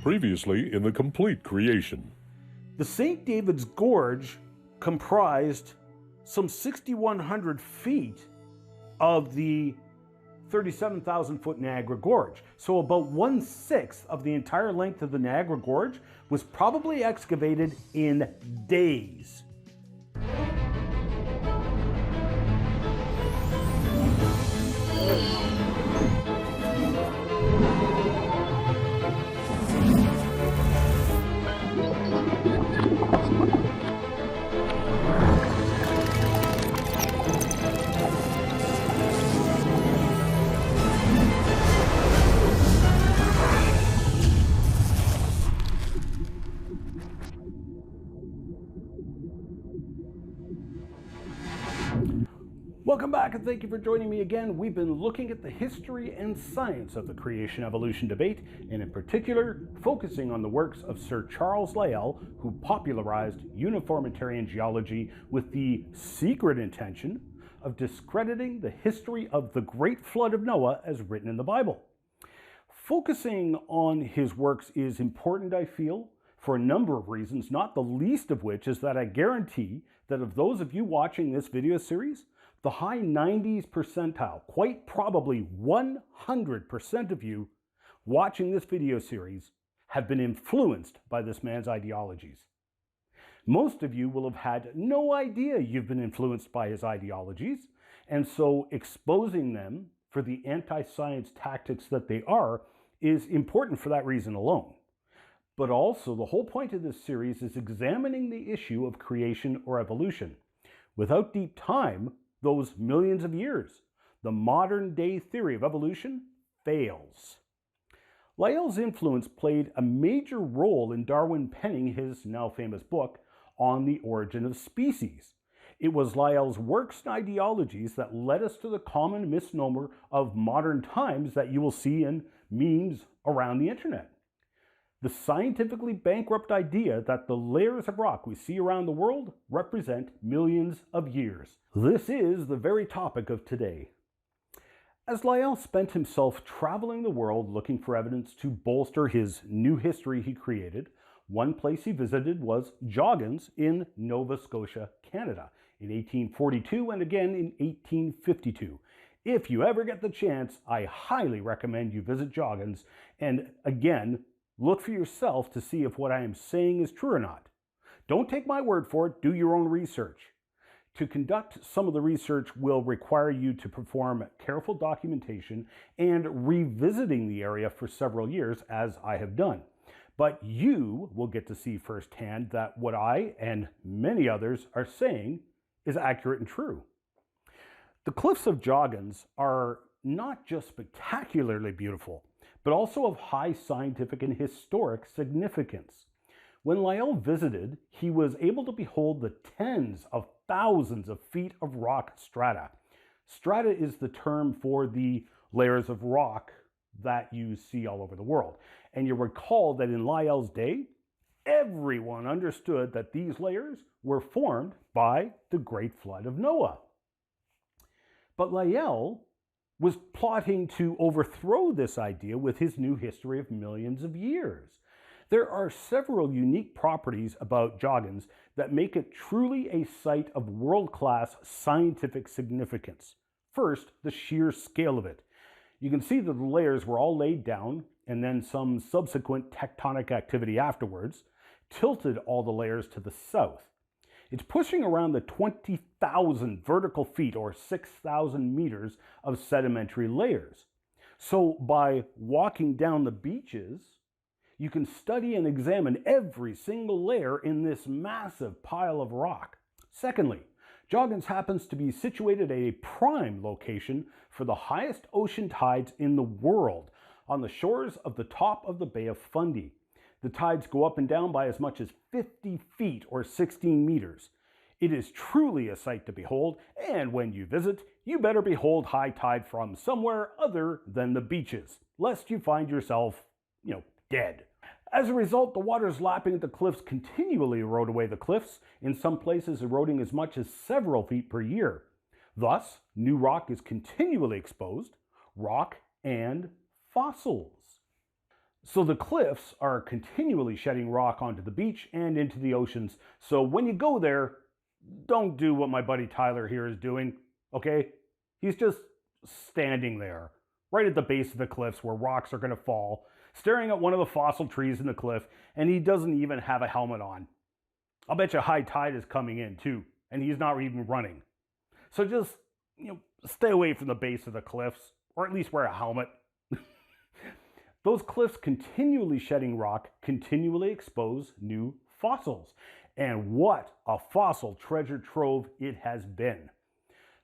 Previously in the complete creation. The St. David's Gorge comprised some 6,100 feet of the 37,000-foot Niagara Gorge. So about 1/6 of the entire length of the Niagara Gorge was probably excavated in days. Welcome back and thank you for joining me again. We've been looking at the history and science of the creation-evolution debate, and in particular, focusing on the works of Sir Charles Lyell, who popularized uniformitarian geology with the secret intention of discrediting the history of the Great Flood of Noah as written in the Bible. Focusing on his works is important, I feel, for a number of reasons, not the least of which is that I guarantee that of those of you watching this video series, the high 90s percentile, quite probably 100% of you watching this video series have been influenced by this man's ideologies. Most of you will have had no idea you've been influenced by his ideologies, and so exposing them for the anti-science tactics that they are is important for that reason alone. But also, the whole point of this series is examining the issue of creation or evolution. Without deep time, those millions of years, the modern day theory of evolution fails. Lyell's influence played a major role in Darwin penning his now famous book On the Origin of Species. It was Lyell's works and ideologies that led us to the common misnomer of modern times that you will see in memes around the internet. The scientifically bankrupt idea that the layers of rock we see around the world represent millions of years. This is the very topic of today. As Lyell spent himself traveling the world looking for evidence to bolster his new history he created, one place he visited was Joggins in Nova Scotia, Canada, in 1842 and again in 1852. If you ever get the chance, I highly recommend you visit Joggins, and again, look for yourself to see if what I am saying is true or not. Don't take my word for it, do your own research. To conduct some of the research will require you to perform careful documentation and revisiting the area for several years, as I have done. But you will get to see firsthand that what I and many others are saying is accurate and true. The cliffs of Joggins are not just spectacularly beautiful, but also of high scientific and historic significance. When Lyell visited, he was able to behold the tens of thousands of feet of rock strata. Strata is the term for the layers of rock that you see all over the world. And you recall that in Lyell's day, everyone understood that these layers were formed by the Great Flood of Noah. But Lyell was plotting to overthrow this idea with his new history of millions of years. There are several unique properties about Joggins that make it truly a site of world-class scientific significance. First, the sheer scale of it. You can see that the layers were all laid down, and then some subsequent tectonic activity afterwards tilted all the layers to the south. It's pushing around the 20,000 vertical feet or 6,000 meters of sedimentary layers. So by walking down the beaches, you can study and examine every single layer in this massive pile of rock. Secondly, Joggins happens to be situated at a prime location for the highest ocean tides in the world, on the shores of the top of the Bay of Fundy. The tides go up and down by as much as 50 feet or 16 meters. It is truly a sight to behold, and when you visit, you better behold high tide from somewhere other than the beaches, lest you find yourself, dead. As a result, the waters lapping at the cliffs continually erode away the cliffs, in some places eroding as much as several feet per year. Thus, new rock is continually exposed, rock and fossils. So the cliffs are continually shedding rock onto the beach and into the oceans. So when you go there, don't do what my buddy Tyler here is doing, okay? He's just standing there, right at the base of the cliffs where rocks are going to fall, staring at one of the fossil trees in the cliff, and he doesn't even have a helmet on. I'll bet you high tide is coming in too, and he's not even running. So just, stay away from the base of the cliffs, or at least wear a helmet. Those cliffs continually shedding rock continually expose new fossils. And what a fossil treasure trove it has been.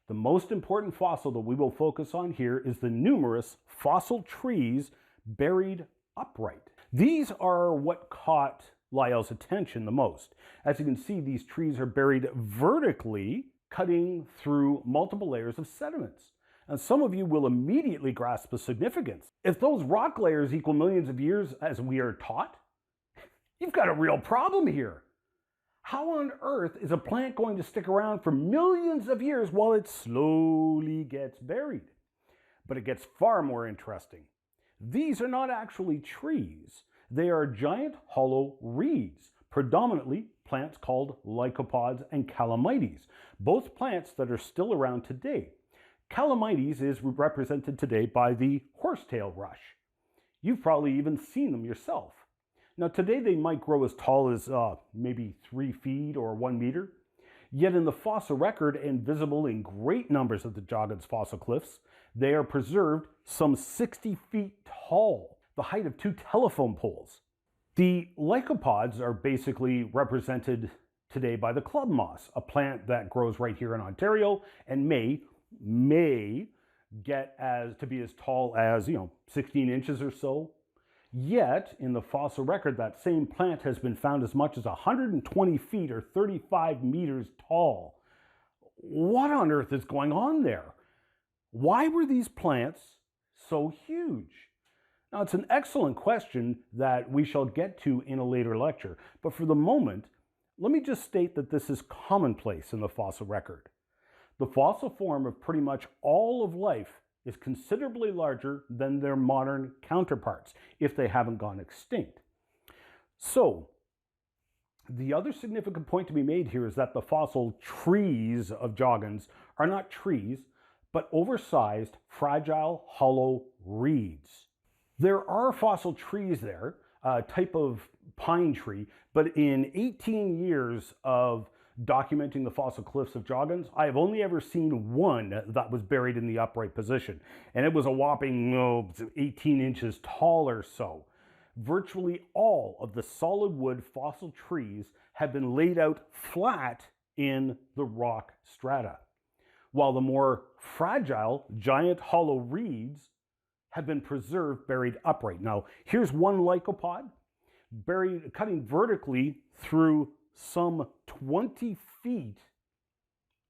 The most important fossil that we will focus on here is the numerous fossil trees buried upright. These are what caught Lyell's attention the most. As you can see, these trees are buried vertically, cutting through multiple layers of sediments. And some of you will immediately grasp the significance. If those rock layers equal millions of years as we are taught, you've got a real problem here. How on earth is a plant going to stick around for millions of years while it slowly gets buried? But it gets far more interesting. These are not actually trees. They are giant hollow reeds, predominantly plants called lycopods and calamites, both plants that are still around today. Calamites is represented today by the horsetail rush. You've probably even seen them yourself. Now today they might grow as tall as maybe 3 feet or 1 meter. Yet in the fossil record and visible in great numbers of the Joggins fossil cliffs, they are preserved some 60 feet tall, the height of 2 telephone poles. The lycopods are basically represented today by the club moss, a plant that grows right here in Ontario and may get to be as tall as 16 inches or so. Yet in the fossil record, that same plant has been found as much as 120 feet or 35 meters tall. What on earth is going on there? Why were these plants so huge? Now, it's an excellent question that we shall get to in a later lecture, but for the moment, let me just state that this is commonplace in the fossil record. The fossil form of pretty much all of life is considerably larger than their modern counterparts, if they haven't gone extinct. So, the other significant point to be made here is that the fossil trees of Joggins are not trees, but oversized, fragile, hollow reeds. There are fossil trees there, a type of pine tree, but in 18 years of documenting the fossil cliffs of Joggins, I have only ever seen one that was buried in the upright position, and it was a whopping 18 inches tall or so. Virtually all of the solid wood fossil trees have been laid out flat in the rock strata, while the more fragile giant hollow reeds have been preserved buried upright. Now, here's one lycopod cutting vertically through some 20 feet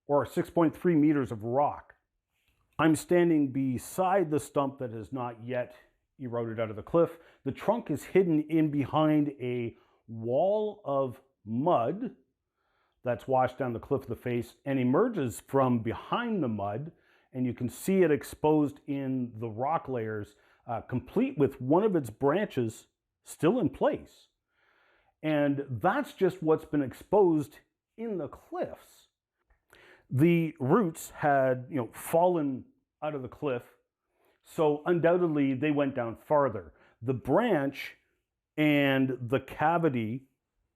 or 6.3 meters of rock. I'm standing beside the stump that has not yet eroded out of the cliff. The trunk is hidden in behind a wall of mud that's washed down the cliff of the face and emerges from behind the mud, and you can see it exposed in the rock layers, complete with one of its branches still in place. And that's just what's been exposed in the cliffs. The roots had, fallen out of the cliff, so undoubtedly they went down farther. The branch and the cavity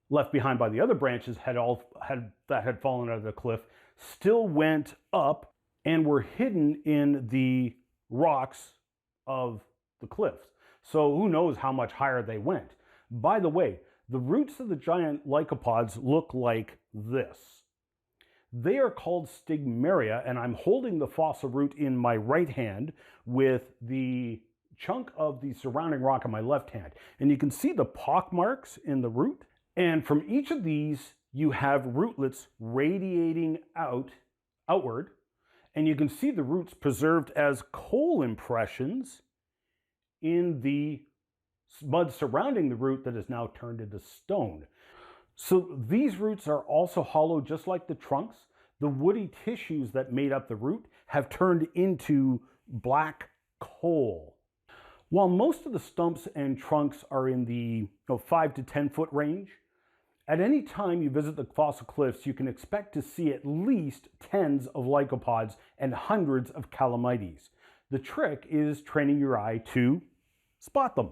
left behind by the other branches that had fallen out of the cliff still went up and were hidden in the rocks of the cliffs. So who knows how much higher they went. By the way, the roots of the giant lycopods look like this. They are called stigmaria, and I'm holding the fossil root in my right hand with the chunk of the surrounding rock in my left hand. And you can see the pock marks in the root. And from each of these, you have rootlets radiating outward. And you can see the roots preserved as coal impressions in the mud surrounding the root that is now turned into stone. So these roots are also hollow just like the trunks. The woody tissues that made up the root have turned into black coal. While most of the stumps and trunks are in the 5 to 10 foot range, at any time you visit the fossil cliffs, you can expect to see at least tens of lycopods and hundreds of calamites. The trick is training your eye to spot them.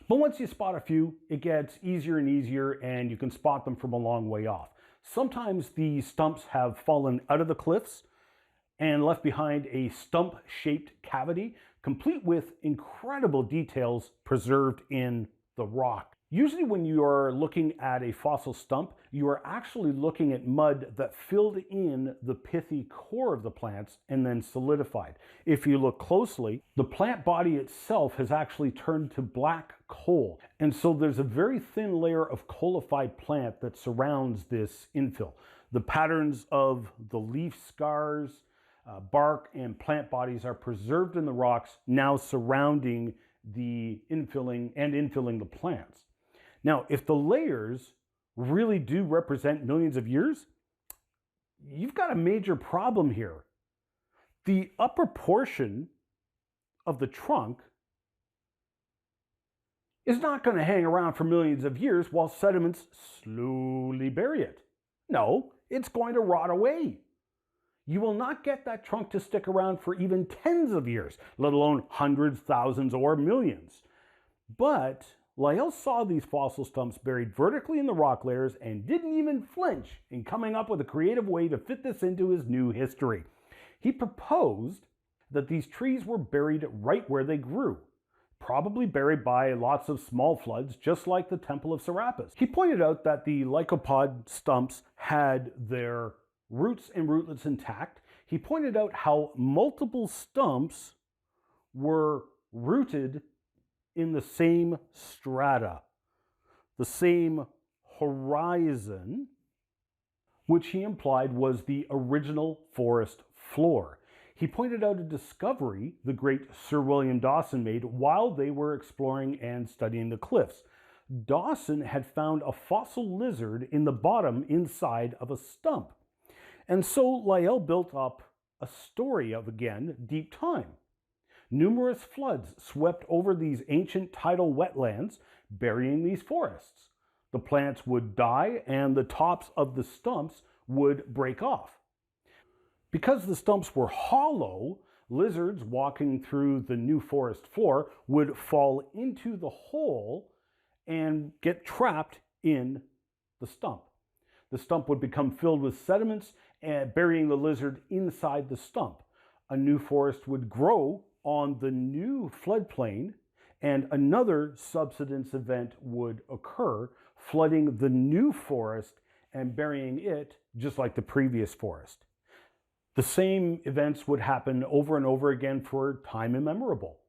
But once you spot a few, it gets easier and easier, and you can spot them from a long way off. Sometimes the stumps have fallen out of the cliffs and left behind a stump-shaped cavity, complete with incredible details preserved in the rock. Usually when you are looking at a fossil stump, you are actually looking at mud that filled in the pithy core of the plants and then solidified. If you look closely, the plant body itself has actually turned to black coal. And so there's a very thin layer of coalified plant that surrounds this infill. The patterns of the leaf scars, bark, and plant bodies are preserved in the rocks now surrounding the infilling the plants. Now, if the layers really do represent millions of years, you've got a major problem here. The upper portion of the trunk is not going to hang around for millions of years while sediments slowly bury it. No, it's going to rot away. You will not get that trunk to stick around for even tens of years, let alone hundreds, thousands, or millions. But Lyell saw these fossil stumps buried vertically in the rock layers and didn't even flinch in coming up with a creative way to fit this into his new history. He proposed that these trees were buried right where they grew, probably buried by lots of small floods, just like the Temple of Serapis. He pointed out that the lycopod stumps had their roots and rootlets intact. He pointed out how multiple stumps were rooted in the same strata, the same horizon, which he implied was the original forest floor. He pointed out a discovery the great Sir William Dawson made while they were exploring and studying the cliffs. Dawson had found a fossil lizard in the bottom inside of a stump. And so Lyell built up a story of, again, deep time. Numerous floods swept over these ancient tidal wetlands, burying these forests. The plants would die and the tops of the stumps would break off. Because the stumps were hollow, lizards walking through the new forest floor would fall into the hole and get trapped in the stump. The stump would become filled with sediments, burying the lizard inside the stump. A new forest would grow on the new floodplain, and another subsidence event would occur, flooding the new forest and burying it just like the previous forest. The same events would happen over and over again for time immemorable.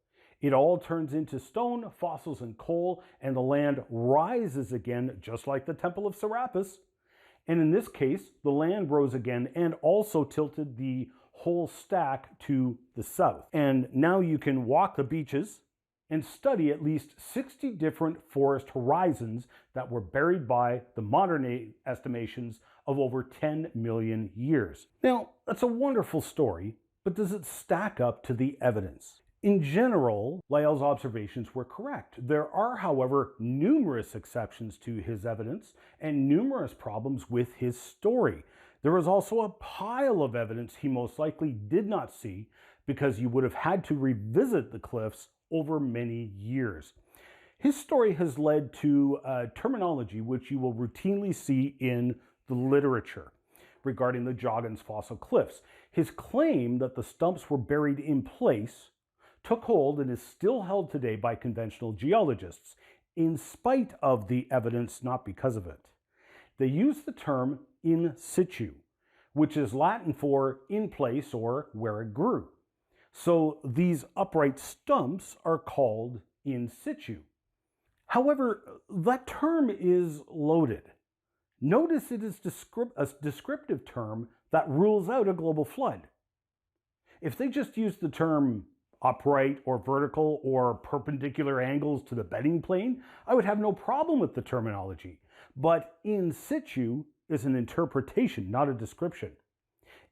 It all turns into stone, fossils, and coal, and the land rises again, just like the Temple of Serapis. And in this case, the land rose again and also tilted the whole stack to the south. And now you can walk the beaches and study at least 60 different forest horizons that were buried by the modern estimations of over 10 million years. Now, that's a wonderful story, but does it stack up to the evidence? In general, Lyell's observations were correct. There are, however, numerous exceptions to his evidence and numerous problems with his story. There is also a pile of evidence he most likely did not see because you would have had to revisit the cliffs over many years. His story has led to terminology which you will routinely see in the literature regarding the Joggins fossil cliffs. His claim that the stumps were buried in place took hold and is still held today by conventional geologists, in spite of the evidence, not because of it. They use the term in situ, which is Latin for in place or where it grew. So these upright stumps are called in situ. However, that term is loaded. Notice it is a descriptive term that rules out a global flood. If they just used the term upright or vertical or perpendicular angles to the bedding plane, I would have no problem with the terminology. But in situ is an interpretation, not a description.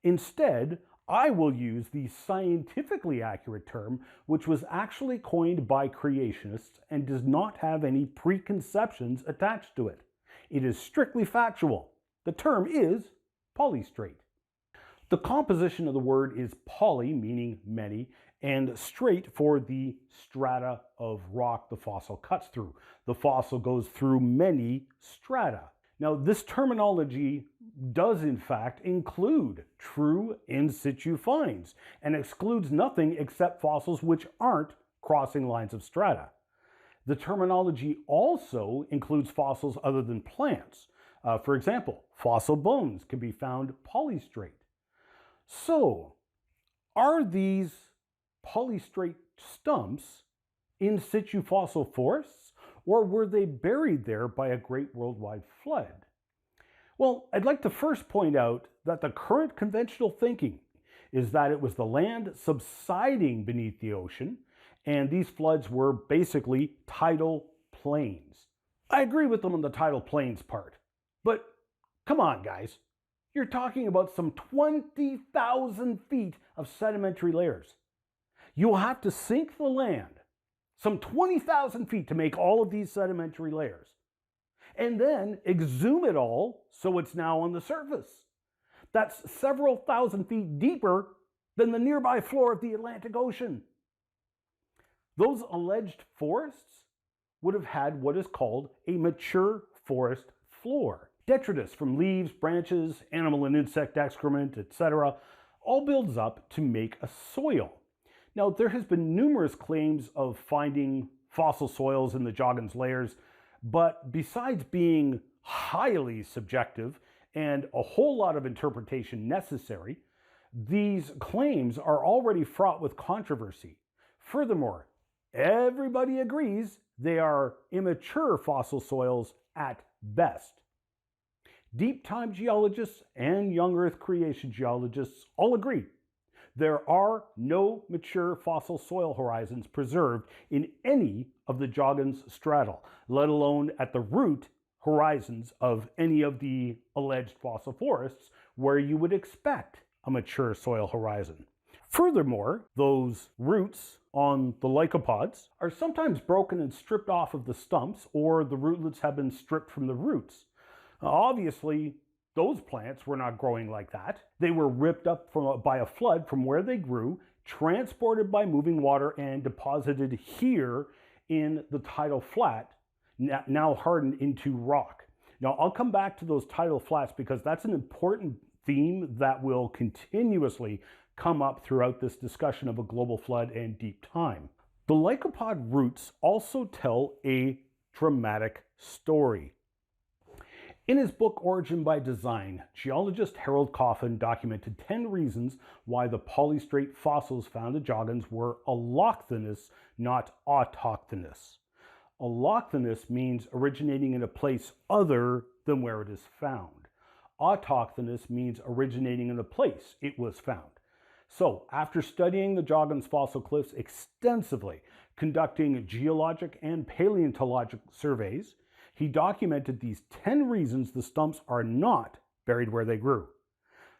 Instead, I will use the scientifically accurate term, which was actually coined by creationists and does not have any preconceptions attached to it. It is strictly factual. The term is polystrate. The composition of the word is poly, meaning many, and straight for the strata of rock the fossil cuts through. The fossil goes through many strata. Now, this terminology does in fact include true in situ finds and excludes nothing except fossils which aren't crossing lines of strata. The terminology also includes fossils other than plants. For example, fossil bones can be found polystrate. So, are these polystrate stumps in situ fossil forests, or were they buried there by a great worldwide flood? Well, I'd like to first point out that the current conventional thinking is that it was the land subsiding beneath the ocean, and these floods were basically tidal plains. I agree with them on the tidal plains part, but come on, guys. You're talking about some 20,000 feet of sedimentary layers. You'll have to sink the land some 20,000 feet to make all of these sedimentary layers, and then exhume it all so it's now on the surface. That's several thousand feet deeper than the nearby floor of the Atlantic Ocean. Those alleged forests would have had what is called a mature forest floor. Detritus from leaves, branches, animal and insect excrement, etc., all builds up to make a soil. Now, there has been numerous claims of finding fossil soils in the Joggins layers, but besides being highly subjective and a whole lot of interpretation necessary, these claims are already fraught with controversy. Furthermore, everybody agrees they are immature fossil soils at best. Deep time geologists and young Earth creation geologists all agree there are no mature fossil soil horizons preserved in any of the Joggins stratal, let alone at the root horizons of any of the alleged fossil forests where you would expect a mature soil horizon. Furthermore, those roots on the lycopods are sometimes broken and stripped off of the stumps, or the rootlets have been stripped from the roots. Obviously, those plants were not growing like that. They were ripped up by a flood from where they grew, transported by moving water, and deposited here in the tidal flat, now hardened into rock. Now, I'll come back to those tidal flats because that's an important theme that will continuously come up throughout this discussion of a global flood and deep time. The lycopod roots also tell a dramatic story. In his book Origin by Design, geologist Harold Coffin documented 10 reasons why the polystrate fossils found at Joggins were allochthonous, not autochthonous. Allochthonous means originating in a place other than where it is found. Autochthonous means originating in the place it was found. So, after studying the Joggins fossil cliffs extensively, conducting geologic and paleontologic surveys, he documented these 10 reasons the stumps are not buried where they grew.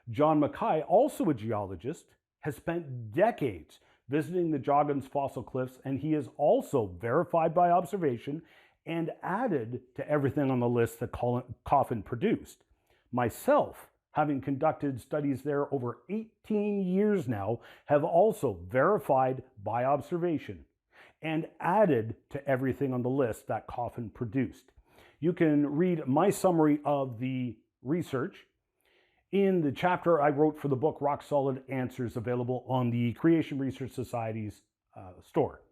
John Mackay, also a geologist, has spent decades visiting the Joggins fossil cliffs, and he is also verified by observation and added to everything on the list that Coffin produced. Myself, having conducted studies there over 18 years now, have also verified by observation and added to everything on the list that Coffin produced. You can read my summary of the research in the chapter I wrote for the book Rock Solid Answers, available on the Creation Research Society's store.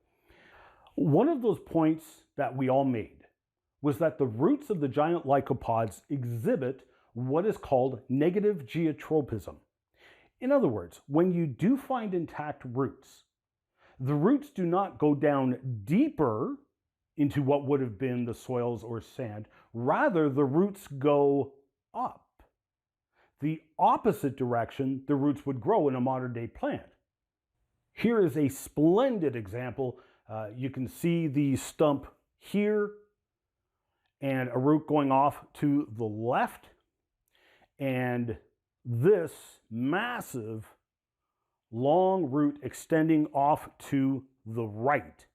One of those points that we all made was that the roots of the giant lycopods exhibit what is called negative geotropism. In other words, when you do find intact roots, the roots do not go down deeper into what would have been the soils or sand. Rather, the roots go up. The opposite direction the roots would grow in a modern day plant. Here is a splendid example. You can see the stump here and a root going off to the left, and this massive long root extending off to the right,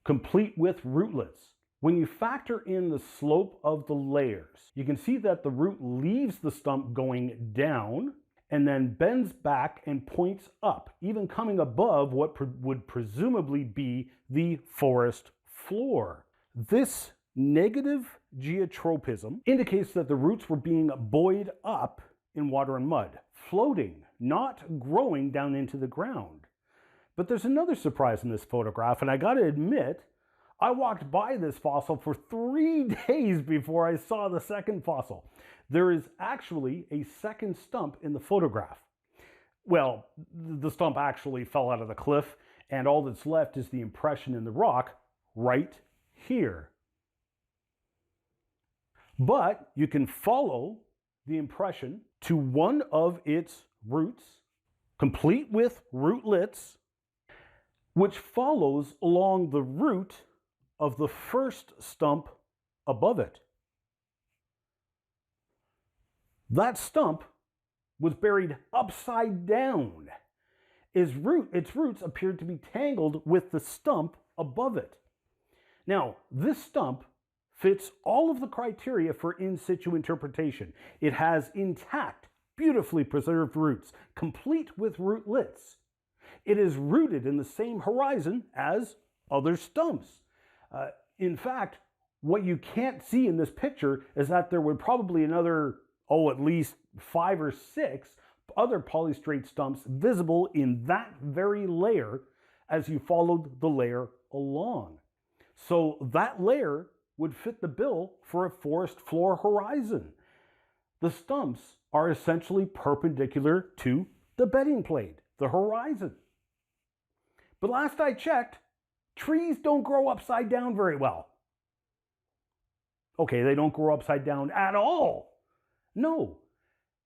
complete with rootlets. When you factor in the slope of the layers, you can see that the root leaves the stump going down and then bends back and points up, even coming above what would presumably be the forest floor. This negative geotropism indicates that the roots were being buoyed up in water and mud, floating, not growing down into the ground. But there's another surprise in this photograph, and I gotta admit, I walked by this fossil for 3 days before I saw the second fossil. There is actually a second stump in the photograph. Well, the stump actually fell out of the cliff, and all that's left is the impression in the rock right here. But you can follow the impression to one of its roots, complete with rootlets, which follows along the root of the first stump above it. That stump was buried upside down. Its roots appeared to be tangled with the stump above it. Now, this stump fits all of the criteria for in situ interpretation. It has intact, beautifully preserved roots, complete with rootlets. It is rooted in the same horizon as other stumps. In fact, what you can't see in this picture is that there would probably another, at least 5 or 6 other polystrate stumps visible in that very layer as you followed the layer along. So that layer would fit the bill for a forest floor horizon. The stumps are essentially perpendicular to the bedding plate, the horizon. But last I checked, trees don't grow upside down very well. Okay, they don't grow upside down at all. No,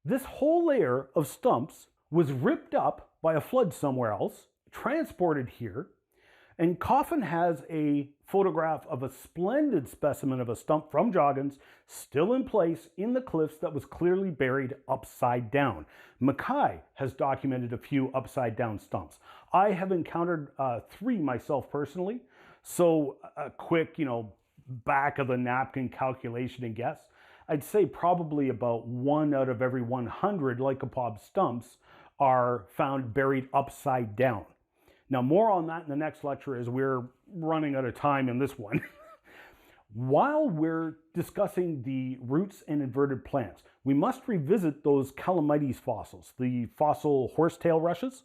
this whole layer of stumps was ripped up by a flood somewhere else, transported here, and Coffin has a photograph of a splendid specimen of a stump from Joggins still in place in the cliffs that was clearly buried upside down. Mackay has documented a few upside down stumps. I have encountered 3 myself personally, so a quick, back of the napkin calculation and guess. I'd say probably about 1 out of every 100 lycopod stumps are found buried upside down. Now, more on that in the next lecture as we're running out of time in this one. While we're discussing the roots and inverted plants, we must revisit those Calamites fossils, the fossil horsetail rushes.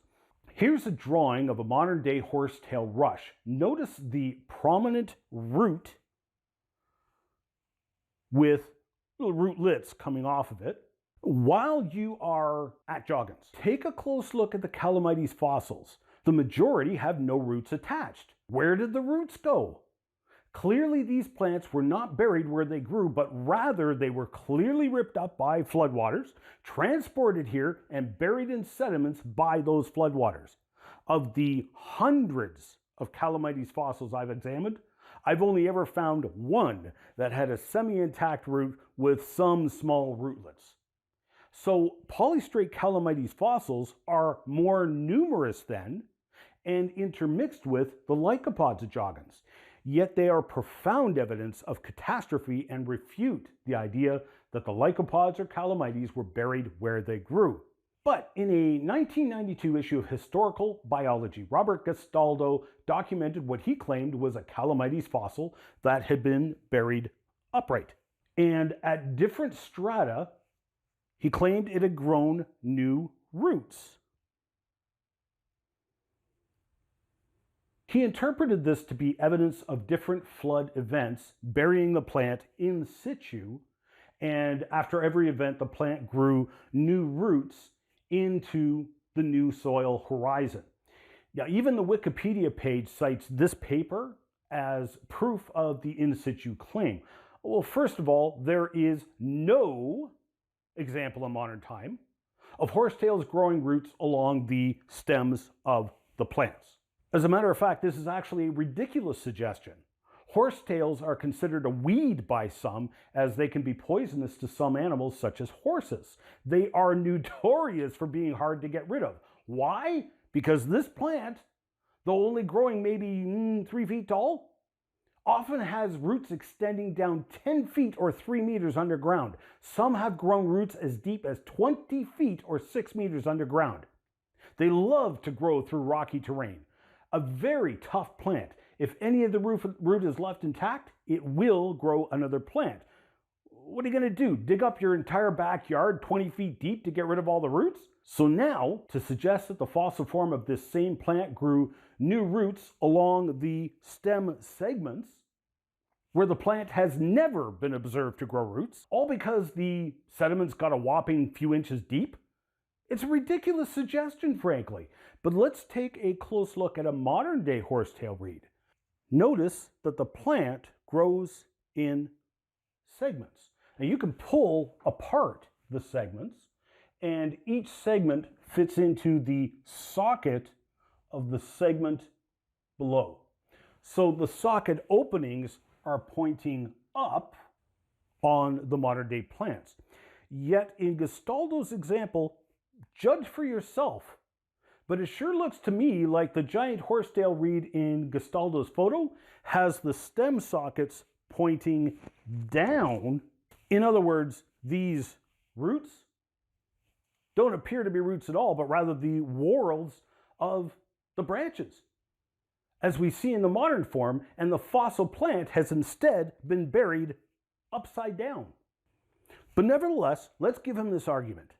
Here's a drawing of a modern day horsetail rush. Notice the prominent root with little rootlets coming off of it. While you are at Joggins, take a close look at the Calamites fossils. The majority have no roots attached. Where did the roots go? Clearly, these plants were not buried where they grew, but rather they were clearly ripped up by floodwaters, transported here, and buried in sediments by those floodwaters. Of the hundreds of Calamites fossils I've examined, I've only ever found one that had a semi-intact root with some small rootlets. So polystrate Calamites fossils are more numerous than and intermixed with the lycopods of Joggins. Yet they are profound evidence of catastrophe and refute the idea that the lycopods or Calamites were buried where they grew. But in a 1992 issue of Historical Biology, Robert Gastaldo documented what he claimed was a Calamites fossil that had been buried upright. And at different strata, he claimed it had grown new roots. He interpreted this to be evidence of different flood events burying the plant in situ, and after every event, the plant grew new roots into the new soil horizon. Now, even the Wikipedia page cites this paper as proof of the in situ claim. Well, first of all, there is no example in modern time of horsetails growing roots along the stems of the plants. As a matter of fact, this is actually a ridiculous suggestion. Horsetails are considered a weed by some, as they can be poisonous to some animals such as horses. They are notorious for being hard to get rid of. Why? because this plant, though only growing maybe 3 feet tall, often has roots extending down 10 feet or 3 meters underground. Some have grown roots as deep as 20 feet or 6 meters underground. They love to grow through rocky terrain. A very tough plant. If any of the root is left intact, it will grow another plant. What are you going to do? Dig up your entire backyard 20 feet deep to get rid of all the roots? So now, to suggest that the fossil form of this same plant grew new roots along the stem segments, where the plant has never been observed to grow roots, all because the sediments got a whopping few inches deep, it's a ridiculous suggestion, frankly. But let's take a close look at a modern-day horsetail reed. Notice that the plant grows in segments. Now you can pull apart the segments, and each segment fits into the socket of the segment below. So the socket openings are pointing up on the modern day plants. Yet in Gastaldo's example, judge for yourself, but it sure looks to me like the giant horsetail reed in Gastaldo's photo has the stem sockets pointing down. In other words, these roots don't appear to be roots at all, but rather the whorls of the branches, as we see in the modern form, and the fossil plant has instead been buried upside down. But nevertheless, let's give him this argument.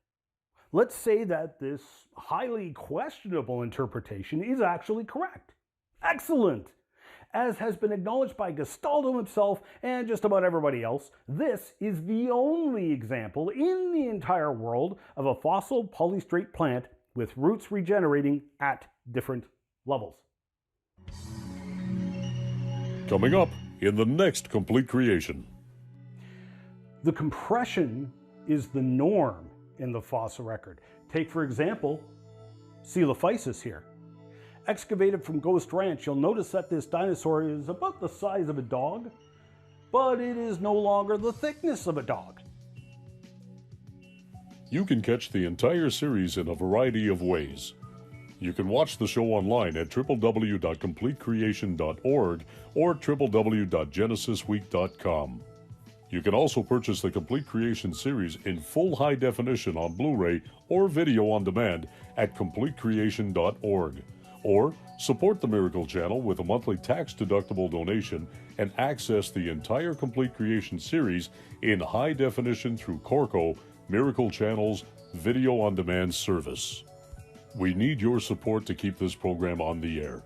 Let's say that this highly questionable interpretation is actually correct. Excellent! As has been acknowledged by Gastaldo himself and just about everybody else, this is the only example in the entire world of a fossil polystrate plant with roots regenerating at different levels. Coming up in the next complete creation. The compression is the norm in the fossil record. Take, for example, Coelophysis here. Excavated from Ghost Ranch, you'll notice that this dinosaur is about the size of a dog, but it is no longer the thickness of a dog. You can catch the entire series in a variety of ways. You can watch the show online at www.completecreation.org or www.genesisweek.com. You can also purchase the Complete Creation series in full high definition on Blu-ray or video on demand at completecreation.org. Or support the Miracle Channel with a monthly tax-deductible donation and access the entire Complete Creation series in high definition through Corco, Miracle Channel's video on demand service. We need your support to keep this program on the air,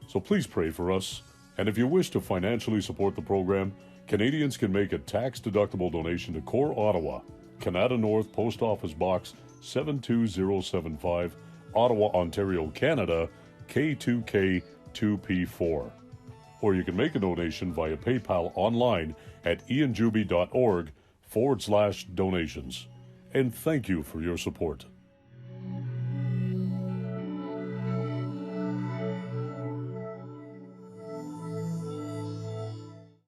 so please pray for us. And if you wish to financially support the program, Canadians can make a tax-deductible donation to Core Ottawa, Canada North Post Office Box 72075, Ottawa, Ontario, Canada, K2K2P4. Or you can make a donation via PayPal online at ianjuby.org/donations. And thank you for your support.